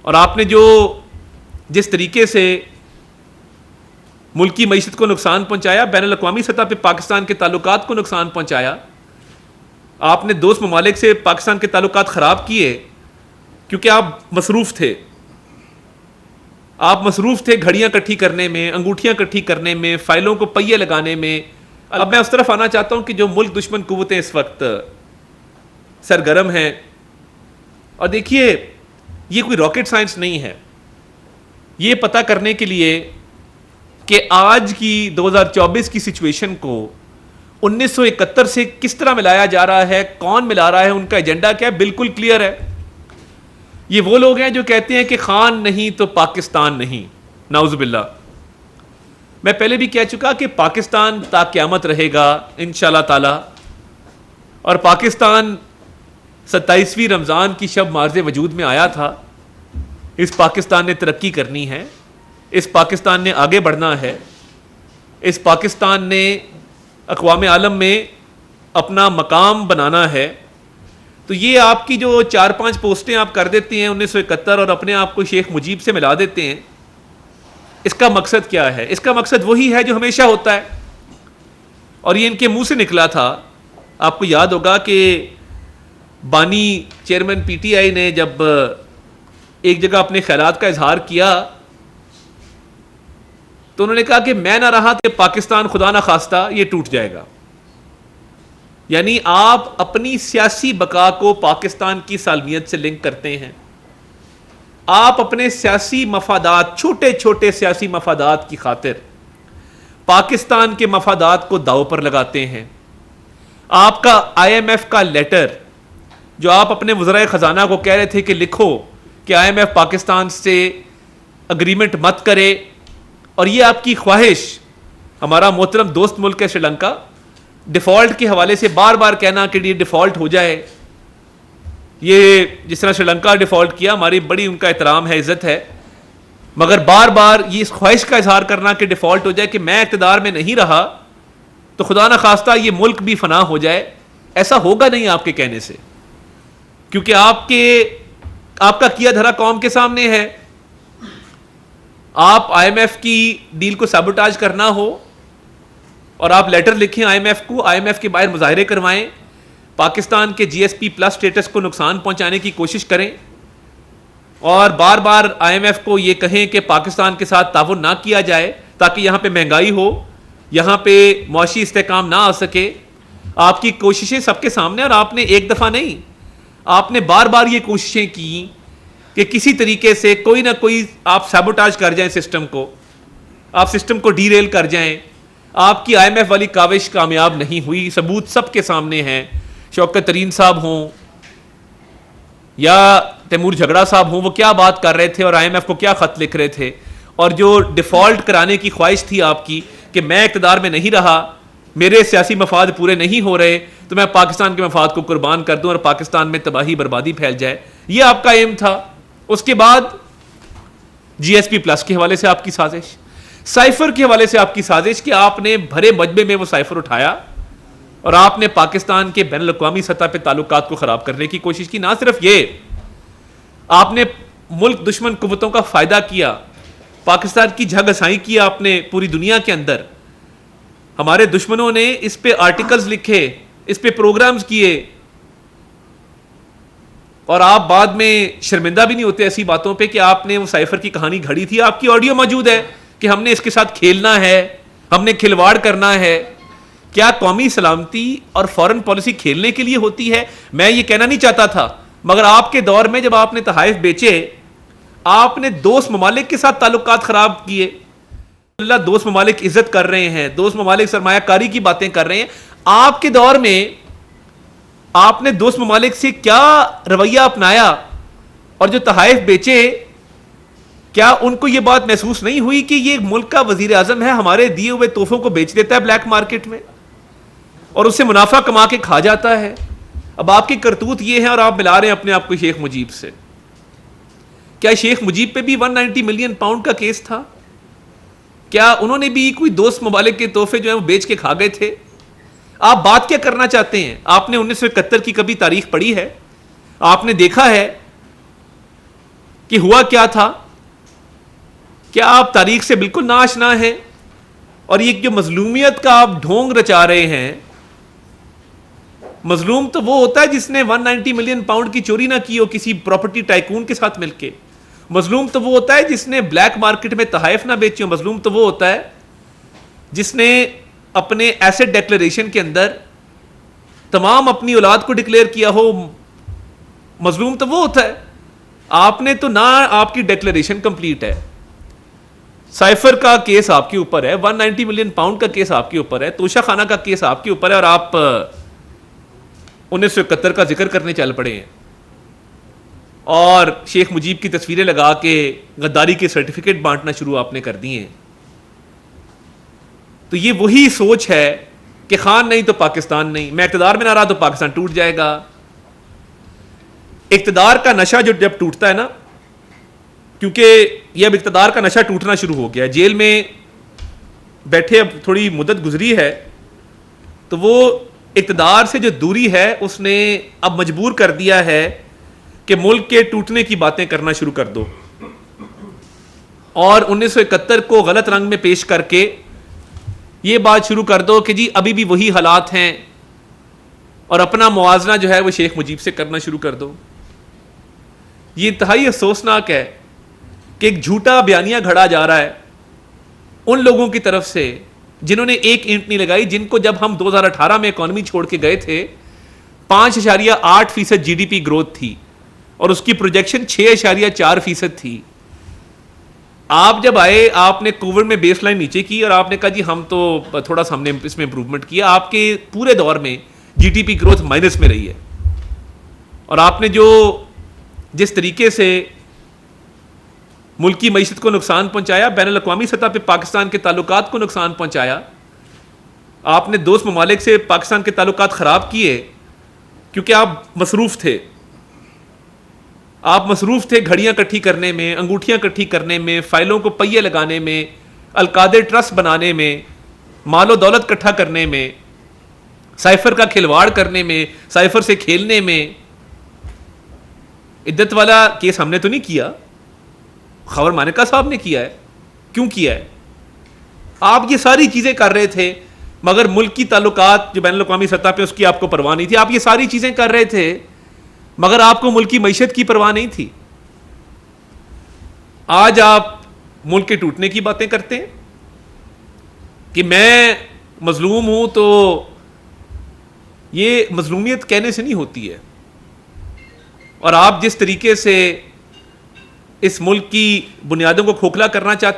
اور آپ نے جس طریقے سے ملکی معیشت کو نقصان پہنچایا، بین الاقوامی سطح پہ پاکستان کے تعلقات کو نقصان پہنچایا، آپ نے دوست ممالک سے پاکستان کے تعلقات خراب کیے کیونکہ آپ مصروف تھے گھڑیاں کٹھی کرنے میں، انگوٹھیاں کٹھی کرنے میں، فائلوں کو پہیے لگانے میں. اب میں اس طرف آنا چاہتا ہوں کہ جو ملک دشمن قوتیں اس وقت سرگرم ہیں، اور دیکھیے یہ کوئی راکٹ سائنس نہیں ہے، یہ پتہ کرنے کے لیے کہ آج کی 2024 کی سچویشن کو 1971 سے کس طرح ملایا جا رہا ہے، کون ملا رہا ہے، ان کا ایجنڈا کیا ہے، بالکل کلیئر ہے. یہ وہ لوگ ہیں جو کہتے ہیں کہ خان نہیں تو پاکستان نہیں، نعوذ باللہ. میں پہلے بھی کہہ چکا کہ پاکستان تا قیامت رہے گا انشاءاللہ تعالی، اور پاکستان 27ویں رمضان کی شب مارز وجود میں آیا تھا. اس پاکستان نے ترقی کرنی ہے، اس پاکستان نے آگے بڑھنا ہے، اس پاکستان نے اقوام عالم میں اپنا مقام بنانا ہے. تو یہ آپ کی جو 4-5 پوسٹیں آپ کر دیتے ہیں 1971 اور اپنے آپ کو شیخ مجیب سے ملا دیتے ہیں، اس کا مقصد کیا ہے؟ اس کا مقصد وہی ہے جو ہمیشہ ہوتا ہے، اور یہ ان کے منہ سے نکلا تھا. آپ کو یاد ہوگا کہ بانی چیئرمین پی ٹی آئی نے جب ایک جگہ اپنے خیالات کا اظہار کیا تو انہوں نے کہا کہ میں نہ رہا تو پاکستان خدا نہ خواستہ یہ ٹوٹ جائے گا. یعنی آپ اپنی سیاسی بقا کو پاکستان کی سالمیت سے لنک کرتے ہیں، آپ اپنے سیاسی مفادات، چھوٹے چھوٹے سیاسی مفادات کی خاطر پاکستان کے مفادات کو داؤ پر لگاتے ہیں. آپ کا آئی ایم ایف کا لیٹر جو آپ اپنے وزرائے خزانہ کو کہہ رہے تھے کہ لکھو کہ آئی ایم ایف پاکستان سے اگریمنٹ مت کرے، اور یہ آپ کی خواہش، ہمارا محترم دوست ملک ہے سری لنکا، ڈیفالٹ کے حوالے سے بار بار کہنا کہ یہ ڈیفالٹ ہو جائے. یہ جس طرح سری لنکا ڈیفالٹ کیا، ہماری بڑی ان کا احترام ہے، عزت ہے، مگر بار بار یہ اس خواہش کا اظہار کرنا کہ ڈیفالٹ ہو جائے، کہ میں اقتدار میں نہیں رہا تو خدا نہ خواستہ یہ ملک بھی فنا ہو جائے. ایسا ہوگا نہیں آپ کے کہنے سے، کیونکہ آپ کا کیا دھرا قوم کے سامنے ہے. آپ آئی ایم ایف کی ڈیل کو سیبوٹاج کرنا ہو اور آپ لیٹر لکھیں آئی ایم ایف کو، آئی ایم ایف کے باہر مظاہرے کروائیں، پاکستان کے جی ایس پی پلس سٹیٹس کو نقصان پہنچانے کی کوشش کریں، اور بار بار آئی ایم ایف کو یہ کہیں کہ پاکستان کے ساتھ تعاون نہ کیا جائے تاکہ یہاں پہ مہنگائی ہو، یہاں پہ معاشی استحکام نہ آ سکے. آپ کی کوششیں سب کے سامنے، اور آپ نے ایک دفعہ نہیں، آپ نے بار بار یہ کوششیں کی کہ کسی طریقے سے کوئی نہ کوئی آپ سیبوٹاج کر جائیں سسٹم کو، آپ سسٹم کو ڈی ریل کر جائیں. آپ کی آئی ایم ایف والی کاوش کامیاب نہیں ہوئی، ثبوت سب کے سامنے ہیں. شوکت ترین صاحب ہوں یا تیمور جھگڑا صاحب ہوں، وہ کیا بات کر رہے تھے اور آئی ایم ایف کو کیا خط لکھ رہے تھے، اور جو ڈیفالٹ کرانے کی خواہش تھی آپ کی کہ میں اقتدار میں نہیں رہا، میرے سیاسی مفاد پورے نہیں ہو رہے تو میں پاکستان کے مفاد کو قربان کر دوں اور پاکستان میں تباہی بربادی پھیل جائے، یہ آپ کا ایم تھا. اس کے بعد جی ایس پی پلس کے حوالے سے آپ کی سازش، سائفر کے حوالے سے آپ کی سازش، کہ آپ نے بھرے مجمع میں وہ سائفر اٹھایا اور آپ نے پاکستان کے بین الاقوامی سطح پہ تعلقات کو خراب کرنے کی کوشش کی. نہ صرف یہ، آپ نے ملک دشمن قوتوں کا فائدہ کیا، پاکستان کی جھگ ہسائی کیا آپ نے پوری دنیا کے اندر. ہمارے دشمنوں نے اس پہ آرٹیکلز لکھے، اس پہ پروگرامز کیے، اور آپ بعد میں شرمندہ بھی نہیں ہوتے ایسی باتوں پہ کہ آپ نے وہ سائفر کی کہانی گھڑی تھی. آپ کی آڈیو موجود ہے کہ ہم نے اس کے ساتھ کھیلنا ہے، ہم نے کھلواڑ کرنا ہے. کیا قومی سلامتی اور فورن پالیسی کھیلنے کے لیے ہوتی ہے؟ میں یہ کہنا نہیں چاہتا تھا، مگر آپ کے دور میں جب آپ نے تحائف بیچے، آپ نے دوست ممالک کے ساتھ تعلقات خراب کیے. اللہ، دوست ممالک عزت کر رہے ہیں، دوست ممالک سرمایہ کاری کی باتیں کر رہے ہیں. آپ کے دور میں آپ نے دوست ممالک سے کیا رویہ اپنایا، اور جو تحائف بیچے، کیا ان کو یہ بات محسوس نہیں ہوئی کہ یہ ملک کا وزیر اعظم ہے، ہمارے دیے ہوئے تحفوں کو بیچ دیتا ہے بلیک مارکیٹ میں اور اس سے منافع کما کے کھا جاتا ہے؟ اب آپ کی کرتوت یہ ہے اور آپ ملا رہے ہیں اپنے آپ کو شیخ مجیب سے. کیا شیخ مجیب پہ بھی 190 ملین پاؤنڈ کا کیس تھا؟ کیا انہوں نے بھی کوئی دوست ممالک کے تحفے جو ہیں وہ بیچ کے کھا گئے تھے؟ آپ بات کیا کرنا چاہتے ہیں؟ آپ نے 1971 کی کبھی تاریخ پڑھی ہے؟ آپ نے دیکھا ہے کہ ہوا کیا تھا؟ کیا آپ تاریخ سے بالکل ناآشنا ہیں؟ اور یہ جو مظلومیت کا آپ ڈھونگ رچا رہے ہیں، مظلوم تو وہ ہوتا ہے جس نے 190 ملین پاؤنڈ کی چوری نہ کی ہو کسی پراپرٹی ٹائکون کے ساتھ مل کے. مظلوم تو وہ ہوتا ہے جس نے بلیک مارکیٹ میں تحائف نہ بیچے ہو. مظلوم تو وہ ہوتا ہے جس نے اپنے ایسٹ ڈیکلریشن کے اندر تمام اپنی اولاد کو ڈکلیئر کیا ہو. مظلوم تو وہ ہوتا ہے. آپ نے تو نہ آپ کی ڈیکلریشن کمپلیٹ ہے، سائفر کا کیس آپ کے اوپر ہے، 190 ملین پاؤنڈ کا کیس آپ کے اوپر ہے، توشہ خانہ کا کیس آپ کے اوپر ہے، اور آپ 1971 کا ذکر کرنے چل پڑے ہیں اور شیخ مجیب کی تصویریں لگا کے غداری کے سرٹیفکیٹ بانٹنا شروع آپ نے کر دیے ہیں. تو یہ وہی سوچ ہے کہ خان نہیں تو پاکستان نہیں، میں اقتدار میں نہ رہا تو پاکستان ٹوٹ جائے گا. اقتدار کا نشہ جو جب ٹوٹتا ہے نا، کیونکہ یہ اب اقتدار کا نشہ ٹوٹنا شروع ہو گیا ہے، جیل میں بیٹھے اب تھوڑی مدت گزری ہے، تو وہ اقتدار سے جو دوری ہے اس نے اب مجبور کر دیا ہے کہ ملک کے ٹوٹنے کی باتیں کرنا شروع کر دو، اور 1971 کو غلط رنگ میں پیش کر کے یہ بات شروع کر دو کہ جی ابھی بھی وہی حالات ہیں، اور اپنا موازنہ جو ہے وہ شیخ مجیب سے کرنا شروع کر دو. یہ انتہائی افسوسناک ہے کہ ایک جھوٹا بیانیہ گھڑا جا رہا ہے ان لوگوں کی طرف سے جنہوں نے ایک اینٹ نہیں لگائی، جن کو جب ہم 2018 میں اکانومی چھوڑ کے گئے تھے 5.8% جی ڈی پی گروتھ تھی اور اس کی پروجیکشن 6.4% تھی. آپ جب آئے آپ نے کووڈ میں بیس لائن نیچے کی اور آپ نے کہا جی ہم تو تھوڑا سا ہم نے اس میں امپروومنٹ کیا. آپ کے پورے دور میں G D P growth minus میں رہی ہے، اور آپ نے جس طریقے سے ملکی معیشت کو نقصان پہنچایا، بین الاقوامی سطح پہ پاکستان کے تعلقات کو نقصان پہنچایا. آپ نے دوست ممالک سے پاکستان کے تعلقات خراب کیے کیونکہ آپ مصروف تھے. آپ مصروف تھے گھڑیاں کٹھی کرنے میں، انگوٹھیاں کٹھی کرنے میں، فائلوں کو پہیے لگانے میں، القادر ٹرسٹ بنانے میں، مال و دولت کٹھا کرنے میں، سائفر کا کھلواڑ کرنے میں، سائفر سے کھیلنے میں. عدت والا کیس ہم نے تو نہیں کیا، خاور مانیکا صاحب نے کیا ہے. کیوں کیا ہے؟ آپ یہ ساری چیزیں کر رہے تھے مگر ملک کی تعلقات جو بین الاقوامی سطح پہ اس کی آپ کو پرواہ نہیں تھی. آپ یہ ساری چیزیں کر رہے تھے مگر آپ کو ملک کی معیشت کی پرواہ نہیں تھی. آج آپ ملک کے ٹوٹنے کی باتیں کرتے ہیں کہ میں مظلوم ہوں، تو یہ مظلومیت کہنے سے نہیں ہوتی ہے. اور آپ جس طریقے سے اس ملک کی بنیادوں کو کھوکھلا کرنا چاہتے